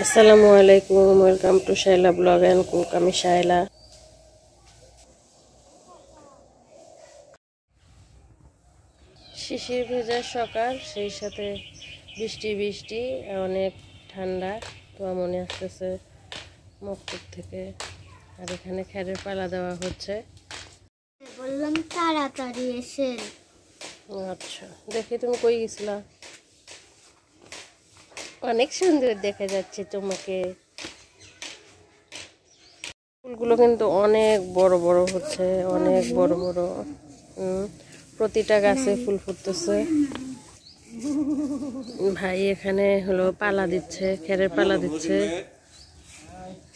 আসসালামু আলাইকুম, welcome to Shaila blog and cook. আমি শাইলা। শিশির ভেজা সকাল, সেই সাথে বৃষ্টি বৃষ্টি, অনেক ঠান্ডা। তো মনে আসতেছে মক্তব থেকে। আর এখানে খেরের পালা দেওয়া হচ্ছে। বললাম তাড়াতাড়ি এসে। আচ্ছা, দেখি তুমি কই গেছিলা? অনেক সুন্দর দেখা যাচ্ছে তোমাকে। ফুলগুলো কিন্তু অনেক বড় বড় হচ্ছে, অনেক বড় বড়। প্রতিটা গাছে ফুল ফুটতেছে। ভাই এখানে হলো পালা দিচ্ছে, খেরের পালা দিচ্ছে।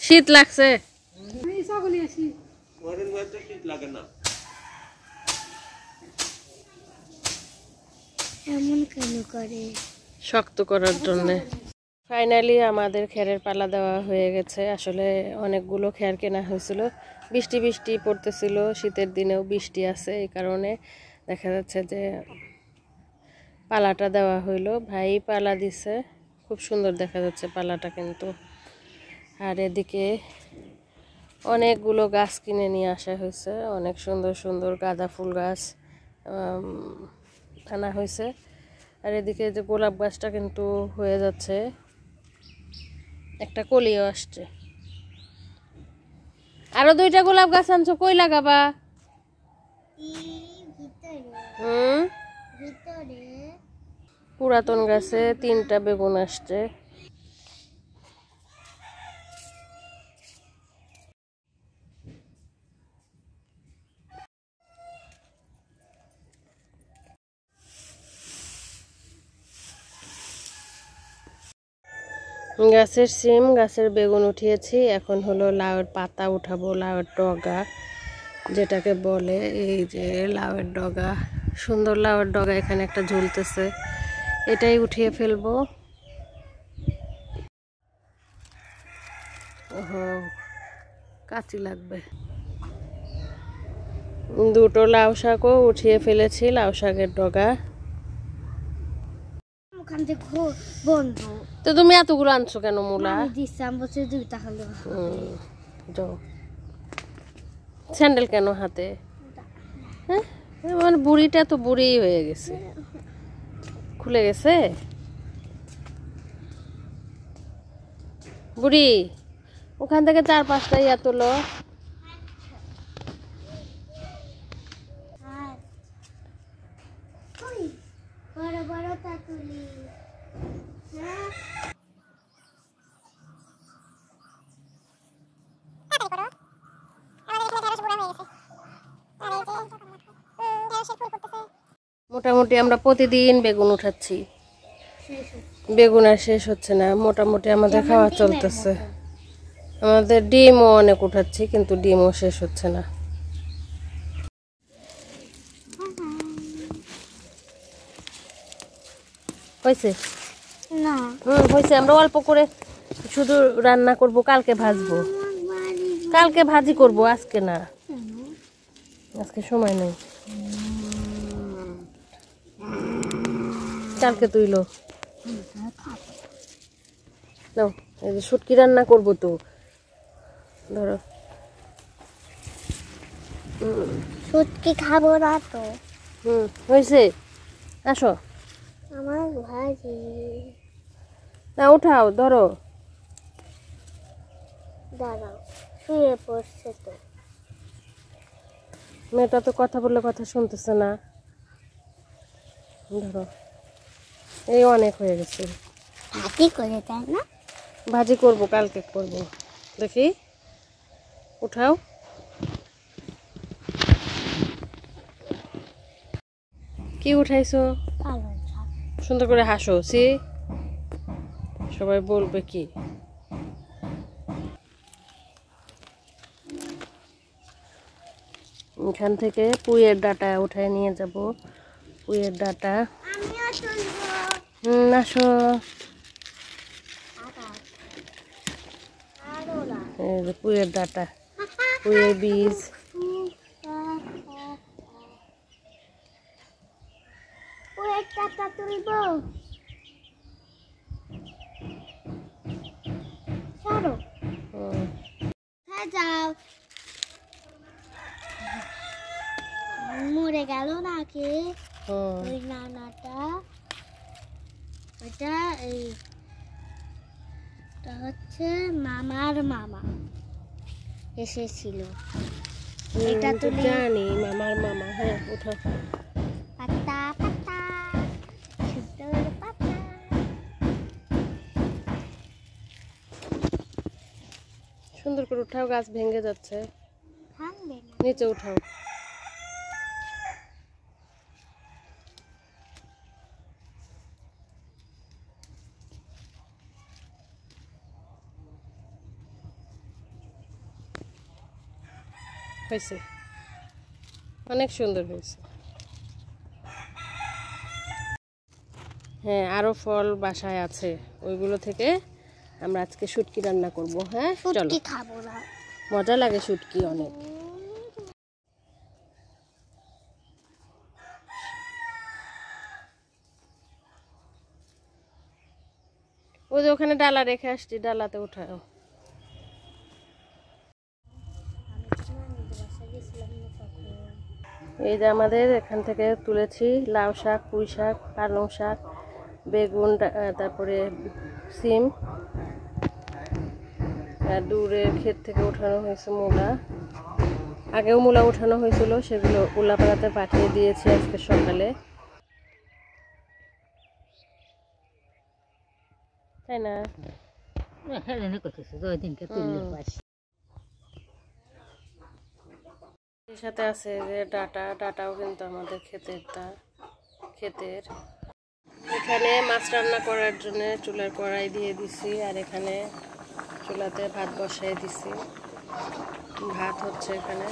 শীত লাগছে? এমন কেন করে? শক্ত করার জন্য। ফাইনালি আমাদের খেরের পালা দেওয়া হয়ে গেছে। আসলে অনেকগুলো খের কেনা হয়েছিল, বৃষ্টি বৃষ্টি পড়তেছিল, শীতের দিনেও বৃষ্টি আছে, এই কারণে দেখা যাচ্ছে যে পালাটা দেওয়া হইলো। ভাই পালা দিছে, খুব সুন্দর দেখা যাচ্ছে পালাটা কিন্তু। আর এদিকে অনেকগুলো গাছ কিনে নিয়ে আসা হয়েছে, অনেক সুন্দর সুন্দর গাঁদা ফুল গাছ আনা হয়েছে। আর এদিকে যে গোলাপ গাছটা কিন্তু হয়ে যাচ্ছে, একটা কলিও আসছে। আরো 2টা গোলাপ গাছ আনছো, কই লাগাবা? পুরাতন গাছে 3টা বেগুন আসছে। গাছের সিম, গাছের বেগুন উঠিয়েছি। এখন হলো লাউয়ের পাতা উঠাবো, লাউয়ের ডগা যেটাকে বলে। এই যে লাউয়ের ডগা, সুন্দর লাউয়ের ডগা এখানে একটা ঝুলতেছে, এটাই উঠিয়ে ফেলবো। ওহো, কাঁচি লাগবে। 2টো লাউ শাকও উঠিয়ে ফেলেছি, লাউ শাকের ডগা। বন্ধু, তো তুমি এতগুলো আনছো কেন মূলা? যাও, স্যান্ডেল কেন হাতে? হ্যাঁ, মানে বুড়িটা তো বুড়ি হয়ে গেছে, খুলে গেছে বুড়ি। ওখান থেকে 4-5টা ইয়া তোলো। বড় বড় তাতুলি। মোটামুটি আমরা প্রতিদিন বেগুন উঠাচ্ছি, বেগুন আর শেষ হচ্ছে না। মোটামুটি আমাদের খাওয়া চলতেছে। আমাদের ডিমও অনেক উঠাচ্ছি, কিন্তু ডিমও শেষ হচ্ছে না। হয়েছে না, হয়েছে। আমরা অল্প করে শুধু রান্না করব, কালকে ভাজবো। কালকে ভাজি করব, আজকে না, আজকে সময় নেই। কালকে তুইলো নাও, এই যে শুটকি রান্না করবো তো, ধরো। শুটকি খাবো না তো। হয়েছে, আসো। আমার ভাজি না, উঠাও, ধরো। দাঁড়াও, শুয়ে পড়ছে তো। মেয়েটা তো কথা বললে কথা শুনতেছে না। ধরো, এই অনেক হয়ে গেছে। ভাজি করে তাই না? ভাজি করব, কালকে করব। দেখি, উঠাও। কি উঠাইছো? পালং শাক। সুন্দর করে হাসো, সবাই বলবে কি। এখান থেকে পুঁইয়ের ডাঁটা উঠায় নিয়ে যাব, পুঁইয়ের ডাঁটা। আমিও তুলবো। আসো। এই যে পুঁইয়ের ডাঁটা, পুঁইয়ের বীজ। পুয়ের টাকা তুলবো। যাও মরে গেল নাকি ওই নানাটা ওটা এইটা হচ্ছে মামার মামা এসেছিল এটা তো জানি মামার মামা। হ্যাঁ উঠো। পাতা পাতা সুন্দর পাতা সুন্দর করে উঠাও, গাছ ভেঙে যাচ্ছে। ভাঙবে না নিচে উঠাও। হয়েছে, অনেক সুন্দর হয়েছে। হ্যাঁ আরো ফল বাসায় আছে, ওইগুলো থেকে আমরা আজকে শুটকি রান্না করব। হ্যাঁ চলো, শুটকি খাবো না। মজা লাগে শুটকি অনেক। ওই যে ওখানে ডালা রেখে আসছি, ডালাতে উঠাও। এই যে আমাদের এখান থেকে তুলেছি লাউ শাক, পুঁই শাক, পালং শাক, বেগুন, তারপরে সিম, আর দূরের ক্ষেত থেকে উঠানো হয়েছে মূলা। আগেও মূলা উঠানো হয়েছিল, সেগুলো উল্লাপাড়াতে পাঠিয়ে দিয়েছি আজকে সকালে, তাই না? এর সাথে আছে যে ডাটাও কিন্তু আমাদের ক্ষেতের। এখানে মাছ রান্না করার জন্য চুলার কড়াই দিয়ে দিছি, আর এখানে চুলাতে ভাত বসাই দিছি। ভাত হচ্ছে এখানে।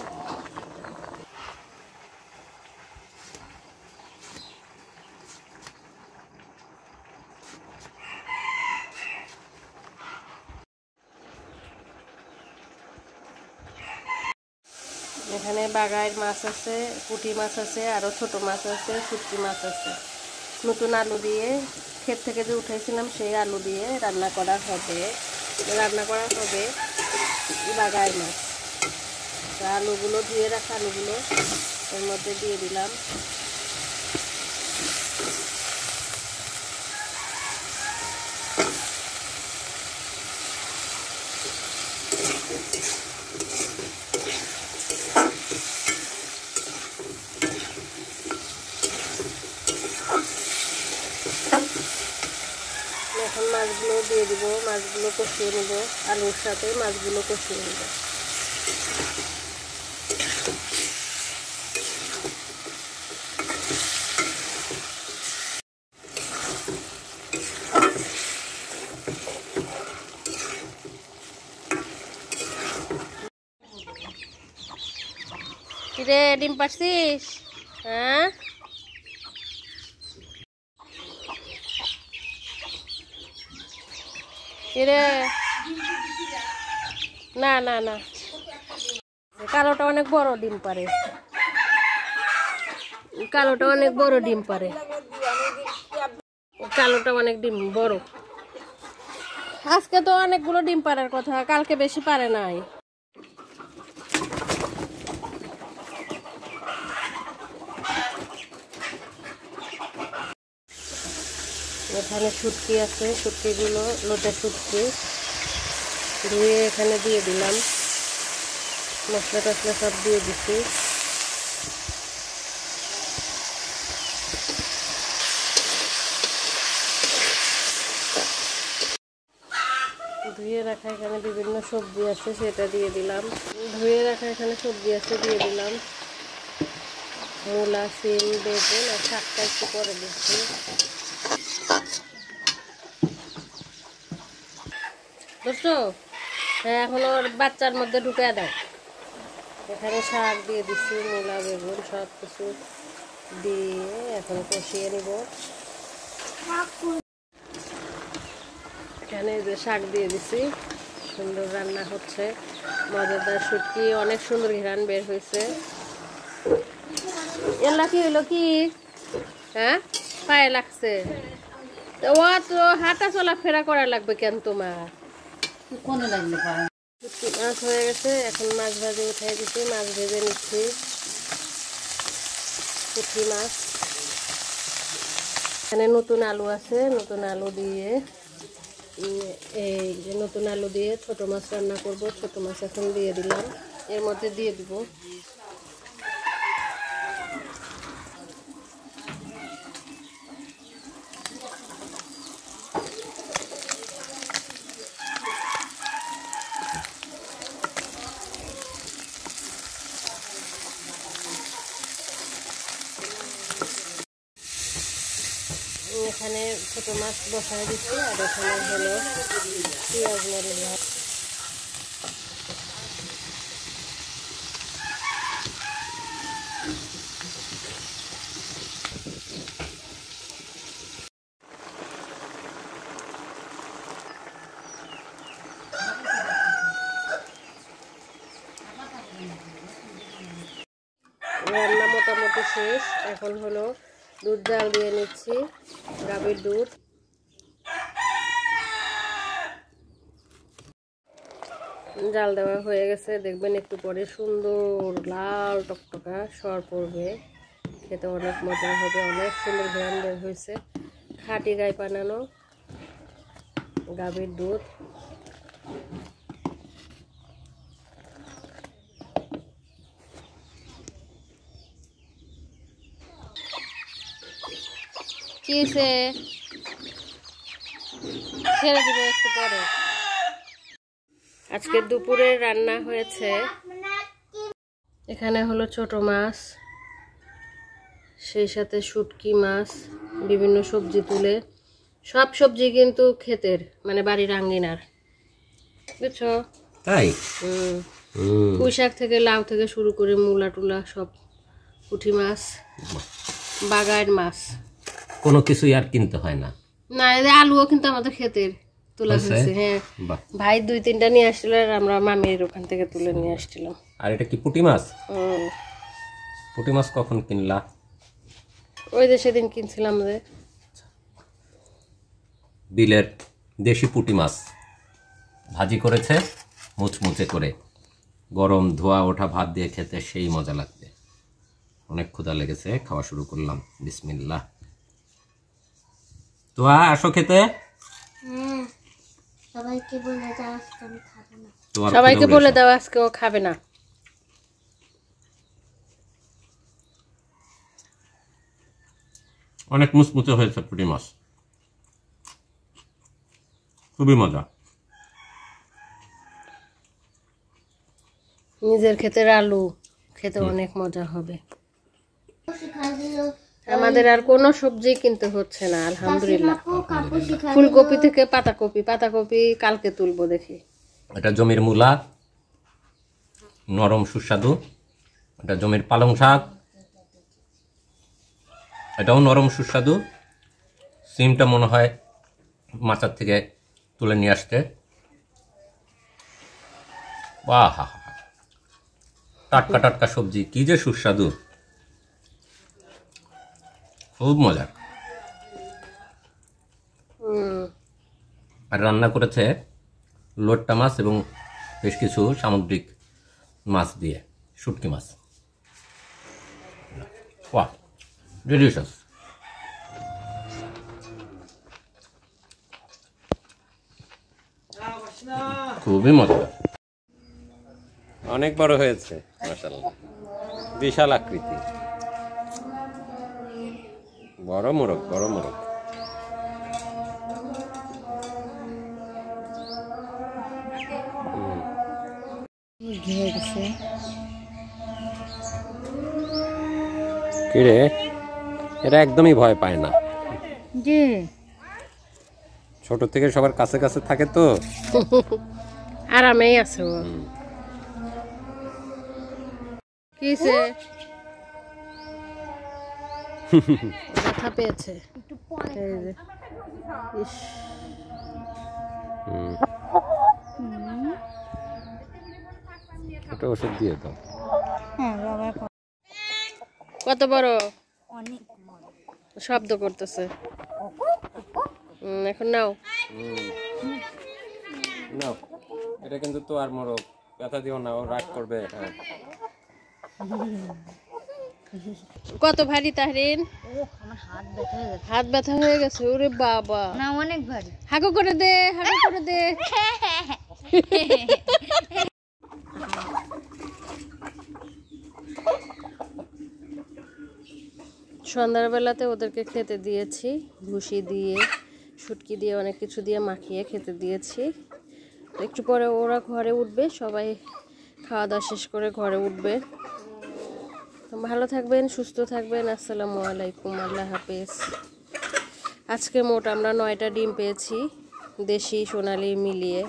এখানে বাগাইয়ের মাছ আছে, পুঁটি মাছ আছে, আরো ছোট মাছ আছে, শুটকি মাছ আছে। নতুন আলু দিয়ে, ক্ষেত থেকে যে উঠাইছিলাম সেই আলু দিয়ে রান্না করা হবে বাগাইয়ের মাছ। আলুগুলো ধুয়ে রাখা আলুগুলো এর মধ্যে দিয়ে দিলাম। এখন মাছগুলো দিয়ে দিব, মাছগুলো কষিয়ে নেব, আলুর সাথে মাছগুলো কষিয়ে নেব। কিরে ডিম পারছিস? হ্যাঁ কিরে? না না না, কালোটা অনেক বড় ডিম পারে, কালোটা অনেক বড় ডিম পারে, কালোটা অনেক ডিম বড়। আজকে তো অনেকগুলো ডিম পারার কথা, কালকে বেশি পারে নাই। এখানে শুটকি আছে, শুটকিগুলো লোটে শুটকি ধুয়ে এখানে দিয়ে দিলাম, মশলা টসলা সব দিয়ে দিচ্ছি। ধুয়ে রাখা এখানে বিভিন্ন সবজি আছে, সেটা দিয়ে দিলাম। ধুয়ে রাখা এখানে সবজি আছে, দিয়ে দিলাম। মূলা, সিম, বেগুন আর শাকটা একটু পরে দিচ্ছি। বুঝছো? হ্যাঁ এখন ওর বাচ্চার মধ্যে ঢুকে দাও। এখানে শাক দিয়ে দিচ্ছি, মূলা, বেগুন সব কিছু দিয়ে এখন কষিয়ে নিব। এখানে যে শাক দিয়ে দিছি, সুন্দর রান্না হচ্ছে, মজাদার শুটকি, অনেক সুন্দর ঘ্রাণ বের হয়েছে। এলা কি হইলো কি? হ্যাঁ পায়ে লাগছে, ও তো হাঁটা চলা ফেরা করা লাগবে কেন তোমার? কোনে লাগবে? শুটকি মাছ হয়ে গেছে, এখন মাছ ভাজে উঠাই দিচ্ছি, মাছ ভেজে নিচ্ছি। পুঁটি মাছ, এখানে নতুন আলু আছে, নতুন আলু দিয়ে এই যে নতুন আলু দিয়ে ছোট মাছ রান্না করব। ছোট মাছ এখন দিয়ে দিলাম, এর মধ্যে দিয়ে দিব এখানে ছোট মাছ বসায় দিচ্ছি, আর এখানে হলো পেঁয়াজ মরিচ ভাজা। রান্না মোটামুটি শেষ, এখন হলো দুধ জাল দিয়ে নিচ্ছি, গাভীর দুধ। জাল দেওয়া হয়ে গেছে, দেখবেন একটু পরে সুন্দর লাল টকটকা সর পড়বে, খেতে অনেক মজা হবে, অনেক সুন্দর ঘ্রাণ বের হয়েছে। খাঁটি গায়ে বানানো গাভীর দুধ। কিসে ছেড়ে দিব একটু পরে। আজকে দুপুরে রান্না হয়েছে, এখানে হলো ছোট মাছ, সেই সাথে শুটকি মাছ, বিভিন্ন সবজি তুলে, সব সবজি কিন্তু ক্ষেতের, মানে বাড়ির আঙ্গিনার, বুঝছো? তাই পুঁই শাক থেকে লাউ থেকে শুরু করে মূলা টুলা সব, পুঁটি মাছ, বাগান মাছ, কোনো কিছুই আর কিনতে হয় না। না আলুও কিন্তু আমাদের ক্ষেতের তোলা হয়েছে। হ্যাঁ, ভাই 2-3টা নিয়ে আসছিল, আর আমরা মামির ওখান থেকে তুলে নিয়ে আসছিলাম। আর এটা কি পুঁটি মাছ? পুঁটি মাছ কখন কিনলা? ওই যে সেদিন কিনছিলাম যে বিলের দেশি পুঁটি মাছ ভাজি করেছে মুচমুচে করে, গরম ধোয়া ওঠা ভাত দিয়ে খেতে সেই মজা লাগবে। অনেক ক্ষুধা লেগেছে, খাওয়া শুরু করলাম। বিসমিল্লাহ। তো আসো খেতে। সবাইকে বলে দাও আজকে আমি খাবো না। সবাইকে বলে দাও আজকে ও খাবে না। অনেক মুচমুচে হয়েছে পুঁটি মাছ, খুবই মজা। নিজের ক্ষেতের আলু খেতে অনেক মজা হবে। আমাদের আর কোনো সবজি কিনতে হচ্ছে না, আলহামদুলিল্লাহ। ফুলকপি থেকে পাতাকপি, পাতাকপি কালকে তুলবো দেখি। এটা জমির মূলা, নরম সুস্বাদু। এটা জমির পালং শাক, এটাও নরম সুস্বাদু। সিমটা মনে হয় মাচার থেকে তুলে নিয়ে আসতে। বাহ, হা হা, টাটকা টাটকা সবজি, কি যে সুস্বাদু, খুব মজার। আর রান্না করেছে লোট্টা মাছ এবং বেশ কিছু সামুদ্রিক মাছ দিয়ে, শুটকি মাছ। বাহ, ডিলিশিয়াস। খুবই মজাদার, অনেক বড় হয়েছে মাশাআল্লাহ, বিশাল আকৃতি, বড় মোরগ, বড় মোরগ। কিরে, এরা একদমই ভয় পায় না, ছোট থেকে সবার কাছে কাছে থাকে তো আরামেই আছে ও। কিসে ব্যথা পেয়েছে? ওটা ওষুধ দিয়ে দাও। কত বড় অনেক শব্দ করতেছে। এখন নাও, নাও, এটা এটা কিন্তু তো আর মোরগ, ব্যথা দিও না, ও রাগ করবে। হ্যাঁ কত ভারী তাহরিন? আমার হাত ব্যথা হয়ে গেছে। হাত ব্যথা হয়ে গেছে? ওরে বাবা, না অনেক ভারী। হাগু করে দে, হাগু করে দে। সন্ধ্যার বেলাতে ওদেরকে খেতে দিয়েছি, ভুসি দিয়ে, শুটকি দিয়ে, অনেক কিছু দিয়ে মাখিয়ে খেতে দিয়েছি। একটু পরে ওরা ঘরে উঠবে, সবাই খাওয়া দাওয়া শেষ করে ঘরে উঠবে। তো ভালো থাকবেন, সুস্থ থাকবেন। আসসালামু আলাইকুম, আল্লাহ হাফেজ। আজকে মোট আমরা 9টা ডিম পেয়েছি, দেশি সোনালি মিলিয়ে।